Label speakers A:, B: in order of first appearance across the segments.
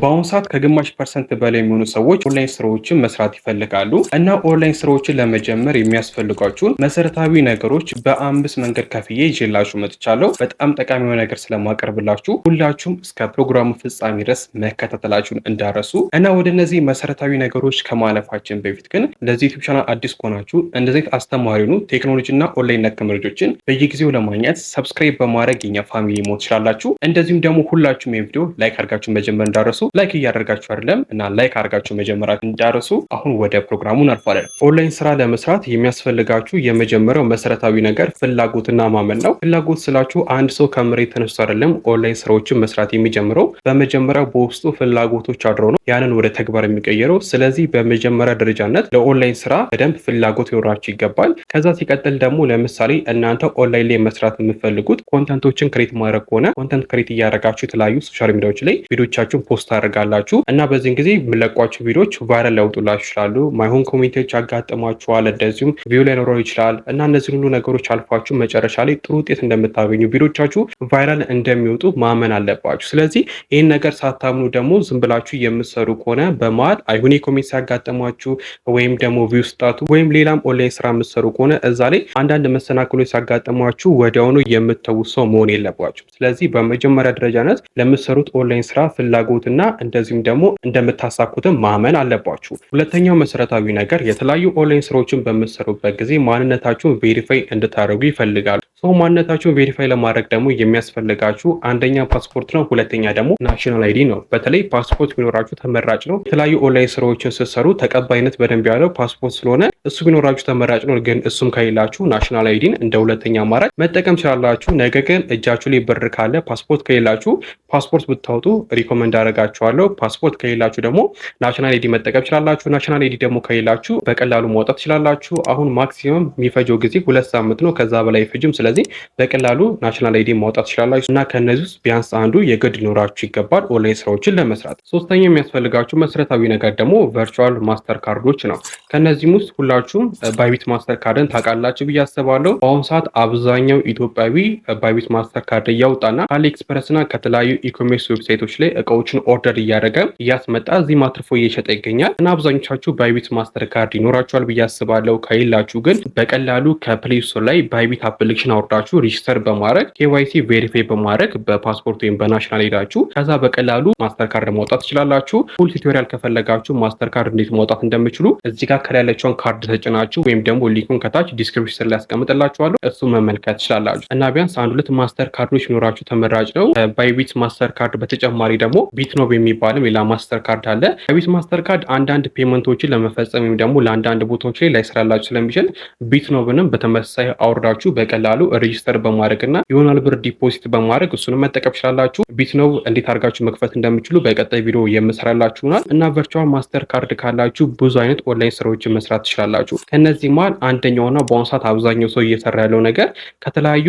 A: በአሁኑ ሰዓት ከግማሽ ፐርሰንት በላይ የሚሆኑ ሰዎች ኦንላይን ስራዎችን መስራት ይፈልጋሉ እና ኦንላይን ስራዎችን ለመጀመር የሚያስፈልጓችሁን መሰረታዊ ነገሮች በ5 መንገድ ከፍዬ ይዤላችሁ መጥቻለሁ። በጣም ጠቃሚ የሆነ ነገር ስለማቀርብላችሁ ሁላችሁም እስከ ፕሮግራሙ ፍጻሜ ድረስ መከታተላችሁን እንዳረሱ እና ወደ እነዚህ መሰረታዊ ነገሮች ከማለፋችን በፊት ግን ለዚህ ዩቲዩብ ቻናል አዲስ ከሆናችሁ እንደዚህ አስተማሪ ነው ቴክኖሎጂ እና ኦንላይን ነክ መረጃዎችን በየጊዜው ለማግኘት ሰብስክራይብ በማድረግ የኛ ፋሚሊ መሆን ትችላላችሁ። እንደዚሁም ደግሞ ሁላችሁም ይሄን ቪዲዮ ላይክ አድርጋችሁ መጀመር እንዳረሱ ላይክ እያደረጋችሁ አይደለም እና ላይክ አድርጋችሁ መጀመራችሁን እንዳረሱ። አሁን ወደ ፕሮግራሙ እናልፋለን። ኦንላይን ስራ ለመስራት የሚያስፈልጋችሁ የመጀመሪያው መሰረታዊ ነገር ፍላጎትና ማመን ነው። ፍላጎት ስላችሁ አንድ ሰው ከመሬት ተነስቶ አይደለም ኦንላይን ስራዎችን መስራት የሚጀምረው። በመጀመሪያው በውስጡ ፍላጎቶች አድረው ነው ያንን ወደ ተግባር የሚቀየረው። ስለዚህ በመጀመሪያ ደረጃነት ለኦንላይን ስራ በደንብ ፍላጎት ሊኖራችሁ ይገባል። ከዛ ሲቀጥል ደግሞ ለምሳሌ እናንተ ኦንላይን ላይ መስራት የምትፈልጉት ኮንተንቶችን ክሬት ማድረግ ከሆነ ኮንተንት ክሬት እያደረጋችሁ የተለያዩ ሶሻል ሚዲያዎች ላይ ቪዲዮቻችሁን ፖስት ታደርጋላችሁ እና በዚህን ጊዜ የምለቋቸው ቪዲዮዎች ቫይራል ሊያወጡላችሁ ይችላሉ። ማይሆን ኮሜንቶች ያጋጥሟችኋል፣ እንደዚሁም ቪው ላይ ኖረው ይችላል እና እነዚህ ሁሉ ነገሮች አልፋችሁ መጨረሻ ላይ ጥሩ ውጤት እንደምታገኙ ቪዲዮቻችሁ ቫይራል እንደሚወጡ ማመን አለባችሁ። ስለዚህ ይህን ነገር ሳታምኑ ደግሞ ዝም ብላችሁ የምትሰሩ ከሆነ በመሀል አይሁን ኮሜንት ሲያጋጥሟችሁ ወይም ደግሞ ቪው ስጣቱ ወይም ሌላም ኦንላይን ስራ የምትሰሩ ከሆነ እዛ ላይ አንዳንድ መሰናክሎች ሲያጋጥሟችሁ ወዲያውኑ የምትተዉ ሰው መሆን የለባችሁ። ስለዚህ በመጀመሪያ ደረጃነት ለምትሰሩት ኦንላይን ስራ ፍላጎትና እንደዚሁም ደግሞ እንደምታሳኩትም ማመን አለባችሁ። ሁለተኛው መሰረታዊ ነገር የተለያዩ ኦንላይን ስራዎችን በምትሰሩበት ጊዜ ማንነታችሁን ቬሪፋይ እንድታደርጉ ይፈልጋሉ። ሰው ማንነታችሁን ቬሪፋይ ለማድረግ ደግሞ የሚያስፈልጋችሁ አንደኛ ፓስፖርት ነው፣ ሁለተኛ ደግሞ ናሽናል አይዲ ነው። በተለይ ፓስፖርት ቢኖራችሁ ተመራጭ ነው። የተለያዩ ኦንላይን ስራዎችን ስትሰሩ ተቀባይነት በደንብ ያለው ፓስፖርት ስለሆነ እሱ ቢኖራችሁ ተመራጭ ነው። ግን እሱም ከሌላችሁ ናሽናል አይዲን እንደ ሁለተኛ አማራጭ መጠቀም ትችላላችሁ። ነገር ግን እጃችሁ ላይ ብር ካለ ፓስፖርት ከሌላችሁ ፓስፖርት ብታወጡ ሪኮመንድ አደርጋችኋለሁ። ፓስፖርት ከሌላችሁ ደግሞ ናሽናል አይዲ መጠቀም ትችላላችሁ። ናሽናል አይዲ ደግሞ ከሌላችሁ በቀላሉ ማውጣት ትችላላችሁ። አሁን ማክሲመም የሚፈጀው ጊዜ 2 ሳምንት ነው፣ ከዛ በላይ አይፈጅም። ስለዚህ በቀላሉ ናሽናል አይዲ ማውጣት ትችላላችሁ እና ከነዚህ ውስጥ ቢያንስ አንዱ የግድ ሊኖራችሁ ይገባል ኦንላይን ስራዎችን ለመስራት። ሶስተኛ የሚያስፈልጋችሁ መሰረታዊ ነገር ደግሞ ቨርቹዋል ማስተር ካርዶች ነው። ከነዚህም ውስጥ ሁላችሁም ባይቢት ማስተር ካርድን ታውቃላችሁ ብዬ አስባለሁ። በአሁኑ ሰዓት አብዛኛው ኢትዮጵያዊ ባይቢት ማስተር ካርድ እያወጣና ከአሊኤክስፕረስ እና ከተለያዩ ኢኮሜርስ ዌብሳይቶች ላይ እቃዎችን ኦርደር እያደረገ እያስመጣ እዚህ አትርፎ እየሸጠ ይገኛል እና አብዛኞቻችሁ ባይቢት ማስተር ካርድ ይኖራችኋል ብዬ አስባለሁ። ከሌላችሁ ግን በቀላሉ ከፕሌይ ስቶር ላይ ባይቢት አፕሊኬሽን አውርዳችሁ ሪጅስተር በማድረግ ኬዋይሲ ቬሪፋይ በማድረግ በፓስፖርት ወይም በናሽናል ሄዳችሁ ከዛ በቀላሉ ማስተር ካርድ ማውጣት ትችላላችሁ። ፉል ቱቶሪያል ከፈለጋችሁ ማስተር ካርድ እንዴት ማውጣት እንደምችሉ እዚህ ጋር ከላይ ያለችውን ካርድ ተጭናችሁ ወይም ደግሞ ሊንኩን ከታች ዲስክሪፕሽን ላይ ያስቀምጥላችኋለሁ፣ እሱ መመልከት ትችላላችሁ እና ቢያንስ 1-2 ማስተር ካርዶች ኖራችሁ ተመራጭ ነው። ባይቢት ማስተር ካርድ በተጨማሪ ደግሞ ቢትኖብ የሚባልም ሌላ ማስተር ካርድ አለ። ባይቢት ማስተር ካርድ አንዳንድ ፔመንቶችን ለመፈጸም ወይም ደግሞ ለአንዳንድ ቦታዎች ላይ ላይሰራላችሁ ስለሚችል ቢትኖብንም በተመሳሳይ አውርዳችሁ በቀላሉ ሬጂስተር በማድረግ እና የሆናል ብር ዲፖዚት በማድረግ እሱንም መጠቀም ትችላላችሁ። ቢትኖብ እንዴት አድርጋችሁ መክፈት እንደምችሉ በቀጣይ ቪዲዮ የምሰራላችሁናል እና ቨርቹዋል ማስተር ካርድ ካላችሁ ብዙ አይነት ኦንላይን ስራዎችን መስራት ትችላላችሁ። ከነዚህ መሃል አንደኛውና በአሁኑ ሰዓት አብዛኛው ሰው እየሰራ ያለው ነገር ከተለያዩ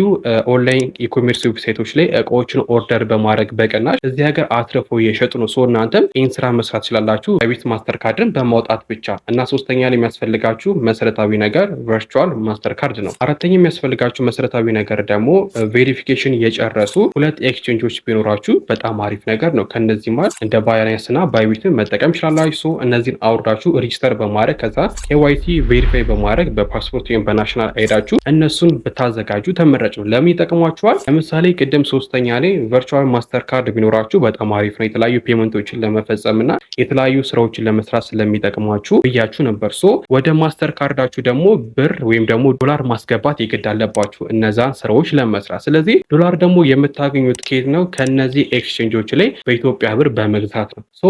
A: ኦንላይን ኢኮሜርስ ዌብሳይቶች ላይ እቃዎችን ኦርደር በማድረግ በቅናሽ እዚህ ሀገር አትርፈው እየሸጡ ነው። ሰው እናንተም ይህን ስራ መስራት ትችላላችሁ ባይቢት ማስተር ካርድን በማውጣት ብቻ እና ሶስተኛ ላይ የሚያስፈልጋችሁ መሰረታዊ ነገር ቨርቹዋል ማስተር ካርድ ነው። አራተኛ የሚያስፈልጋችሁ መሰረታዊ ነገር ደግሞ ቬሪፊኬሽን የጨረሱ 2 ኤክስቼንጆች ቢኖራችሁ በጣም አሪፍ ነገር ነው። ከነዚህ ማለት እንደ ባይናንስ እና ባይቢትን መጠቀም ትችላላችሁ። እነዚህን አውርዳችሁ ሬጂስተር በማድረግ ከዛ ኬዋይሲ ቬሪፋይ በማድረግ በፓስፖርት ወይም በናሽናል አይዳችሁ እነሱን ብታዘጋጁ ተመራጭ ነው። ለምን ይጠቅሟችኋል? ለምሳሌ ቅድም ሶስተኛ ላይ ቨርቹዋል ማስተር ካርድ ቢኖራችሁ በጣም አሪፍ ነው። የተለያዩ ፔመንቶችን ለመፈጸም እና የተለያዩ ስራዎችን ለመስራት ስለሚጠቅሟችሁ ብያችሁ ነበር። ሶ ወደ ማስተር ካርዳችሁ ደግሞ ብር ወይም ደግሞ ዶላር ማስገባት ይግድ አለባችሁ እነዛን ስራዎች ለመስራት። ስለዚህ ዶላር ደግሞ የምታገኙት ከየት ነው? ከነዚህ ኤክስቼንጆች ላይ በኢትዮጵያ ብር በመግዛት ነው። ሶ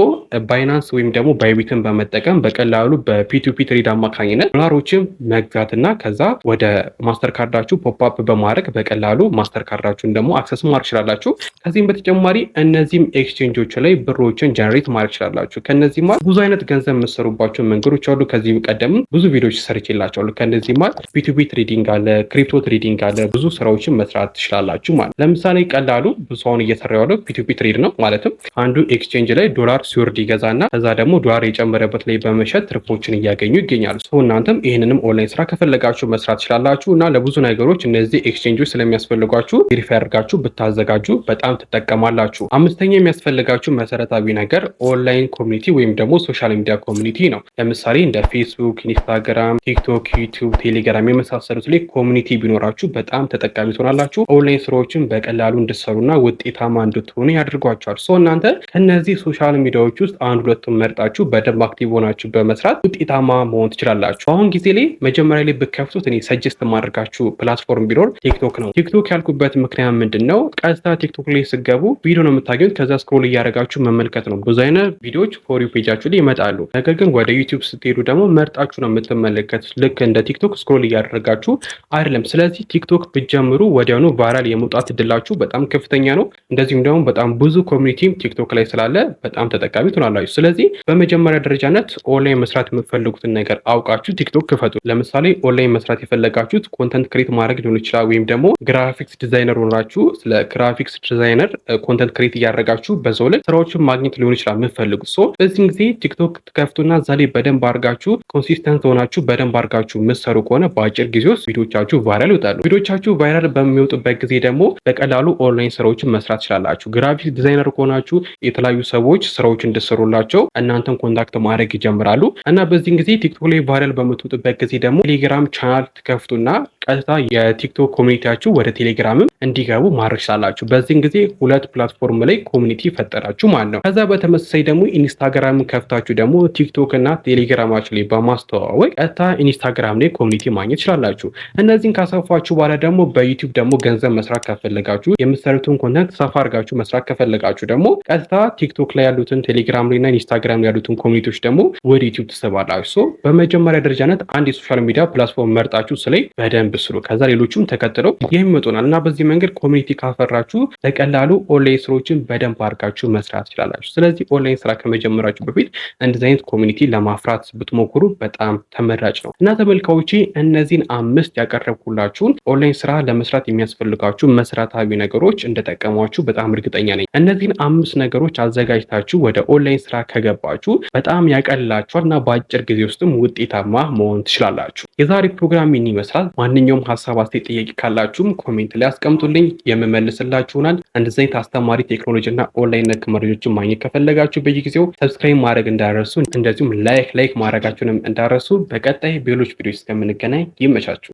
A: ባይናንስ ወይም ደግሞ ባይቢትን በመጠቀም በቀላሉ በፒቱፒ ትሬድ አማካኝነት ዶላሮችን መግዛትና ከዛ ወደ ማስተር ካርዳችሁ ፖፕአፕ በማድረግ በቀላሉ ማስተር ካርዳችሁን ደግሞ አክሰስ ማድረግ ትችላላችሁ። ከዚህም በተጨማሪ እነዚህም ኤክስቼንጆች ላይ ብሮችን ጀነሬት ማድረግ ትችላላችሁ። ከነዚህ ማለት ብዙ አይነት ገንዘብ የምትሰሩባቸው መንገዶች አሉ። ከዚህ ቀደም ብዙ ቪዲዮዎች ሰርቼላችኋለሁ። ከነዚህ ማለት ፒቱፒ ትሬዲንግ አለ፣ ክሪፕቶ ትሬዲንግ አለ፣ ብዙ ስራዎችን መስራት ትችላላችሁ ማለት። ለምሳሌ ቀላሉ ብዙ አሁን እየሰራ ያለው ፒቱፒ ትሬድ ነው። ማለትም አንዱ ኤክስቼንጅ ላይ ዶላር ሲወርድ ይገዛና ከዛ ደግሞ ዶላር የጨመረበት ላይ በመሸጥ ትርፎችን እያገኙ ይገኛሉ። ሰው እናንተም ይህንንም ኦንላይን ስራ ከፈለጋችሁ መስራት ትችላላችሁ እና ለብዙ ነገሮች እነዚህ ኤክስቼንጆች ስለሚያስፈልጓችሁ ቬሪፋይ አድርጋችሁ ብታዘጋጁ በጣም ትጠቀማላችሁ። አምስተኛ የሚያስፈልጋችሁ መሰረታዊ ነገር ኦንላይን ኮሚኒቲ ወይም ደግሞ ሶሻል ሚዲያ ኮሚኒቲ ነው። ለምሳሌ እንደ ፌስቡክ፣ ኢንስታግራም፣ ቲክቶክ፣ ዩቲዩብ፣ ቴሌግራም የመሳሰሉት ላይ ኮሚኒቲ ቢኖራችሁ በጣም ተጠቃሚ ትሆናላችሁ። ኦንላይን ስራዎችን በቀላሉ እንድትሰሩና ውጤታማ እንድትሆኑ ያደርጓቸዋል። እናንተ ከነዚህ ሶሻል ሚዲያዎች ውስጥ አንድ ሁለቱን መርጣችሁ በደንብ አክቲቭ ሆናችሁ በመስራት ውጤታማ መሆን ትችላላችሁ። በአሁን ጊዜ ላይ መጀመሪያ ላይ ብከፍቱት እኔ ሰጀስት ማድረጋችሁ ፕላትፎርም ቢኖር ቲክቶክ ነው። ቲክቶክ ያልኩበት ምክንያት ምንድን ነው? ቀጥታ ቲክቶክ ላይ ስገቡ ቪዲዮ ነው የምታገኙት። ከዛ ስክሮል እያደረጋችሁ መመልከት ነው። ብዙ አይነት ቪዲዮዎች ፎር ዩ ፔጃችሁ ላይ ይመጣሉ። ነገር ግን ወደ ዩቲዩብ ስትሄዱ ደግሞ መርጣችሁ ነው የምትመለከቱት። ልክ እንደ ቲክቶክ ስክሮል እያደረጋችሁ አይደለም። ስለዚህ ቲክቶክ ብትጀምሩ ወዲያውኑ ቫይራል የመውጣት እድላችሁ በጣም ከፍተኛ ነው። እንደዚሁም ደግሞ በጣም ብዙ ኮሚኒቲም ቲክቶክ ላይ ስላለ በጣም ተጠቃሚ ትሆናላችሁ። ስለዚህ በመጀመሪያ ደረጃነት ኦንላይን መስራት የምትፈልጉትን ነገር አውቃችሁ ቲክቶክ ክፈቱ። ለምሳሌ ኦንላይን መስራት የፈለጋችሁት ኮንተንት ክሬት ማድረግ ሊሆን ይችላል፣ ወይም ደግሞ ግራፊክስ ዲዛይነር ሆናችሁ ስለ ግራፊክስ ዲዛይነር ኮንተንት ክሬት እያደረጋችሁ በዛው ላይ ስራዎችን ማግኘት ሊሆን ይችላል የምትፈልጉት። በዚህን ጊዜ ቲክቶክ ትከፍቱና እዛ ላይ በደንብ አድርጋችሁ ኮንሲስተንት ሆናችሁ በደንብ አድርጋችሁ የምትሰሩ ከሆነ በአጭር ጊዜ ውስጥ ቪዲዮቻችሁ ቫይራል ይወጣሉ። ቪዲዮቻችሁ ቫይራል በሚወጡበት ጊዜ ደግሞ በቀላሉ ኦንላይን ስራዎችን መስራት ትችላላችሁ። ግራፊክስ ዲዛይነር ከሆናችሁ የተለያዩ ሰዎች ስራዎች እንድሰሩላቸው እናንተን ኮንታክት ማድረግ ይጀምራሉ እና በዚህን ጊዜ ቲክቶክ ላይ ቫይራል በምትወጡበት ጊዜ ደግሞ ቴሌግራም ቻናል ትከፍቱና ቀጥታ የቲክቶክ ኮሚኒቲያችሁ ወደ ቴሌግራምም እንዲገቡ ማድረግ ትችላላችሁ። በዚህን ጊዜ ሁለት ፕላትፎርም ላይ ኮሚኒቲ ፈጠራችሁ ማለት ነው። ከዛ በተመሳሳይ ደግሞ ኢንስታግራም ከፍታችሁ ደግሞ ቲክቶክ እና ቴሌግራማችሁ ላይ በማስተዋወቅ ቀጥታ ኢንስታግራም ላይ ኮሚኒቲ ማግኘት ትችላላችሁ። እነዚህን ካሰፋችሁ በኋላ ደግሞ በዩቲዩብ ደግሞ ገንዘብ መስራት ከፈለጋችሁ የምትሰሩትን ኮንተንት ሰፋ አድርጋችሁ መስራት ከፈለጋችሁ ደግሞ ቀጥታ ቲክቶክ ላይ ያሉትን ቴሌግራም ላይ እና ኢንስታግራም ላይ ያሉትን ኮሚኒቲዎች ደግሞ ወደ ዩቲዩብ ትስባላችሁ። በመጀመሪያ ደረጃነት አንድ የሶሻል ሚዲያ ፕላትፎርም መርጣችሁ ስለ በደንብ ስሩ። ከዛ ሌሎችም ተከትለው የሚመጡናል እና በዚህ መንገድ ኮሚኒቲ ካፈራችሁ በቀላሉ ኦንላይን ስራዎችን በደንብ አድርጋችሁ መስራት ትችላላችሁ። ስለዚህ ኦንላይን ስራ ከመጀመራችሁ በፊት እንደዚህ አይነት ኮሚኒቲ ለማፍራት ብትሞክሩ በጣም ተመራጭ ነው እና ተመልካዮቼ እነዚህን 5 ያቀረብኩላችሁን ኦንላይን ስራ ለመስራት የሚያስፈልጋችሁ መሰረታዊ ነገሮች እንደጠቀሟችሁ በጣም እርግጠኛ ነኝ። እነዚህን 5 ነገሮች አዘጋጅታችሁ ወደ ኦንላይን ስራ ከገባችሁ በጣም ያቀልላችኋል እና በአጭር ጊዜ ውስጥም ውጤታማ መሆን ትችላላችሁ። የዛሬ ፕሮግራም ይህን ይመስላል። ማንኛውም ሀሳብ፣ አስተያየት፣ ጥያቄ ካላችሁም ኮሜንት ላይ አስቀምጡልኝ፣ የምመልስላችሁ ይሆናል። እንደዚህ አይነት አስተማሪ ቴክኖሎጂ እና ኦንላይን ነክ መረጃዎችን ማግኘት ከፈለጋችሁ በየጊዜው ሰብስክራይብ ማድረግ እንዳረሱ፣ እንደዚሁም ላይክ ማድረጋችሁንም እንዳረሱ። በቀጣይ በሌሎች ቪዲዮዎች እስከምንገናኝ ይመቻችሁ።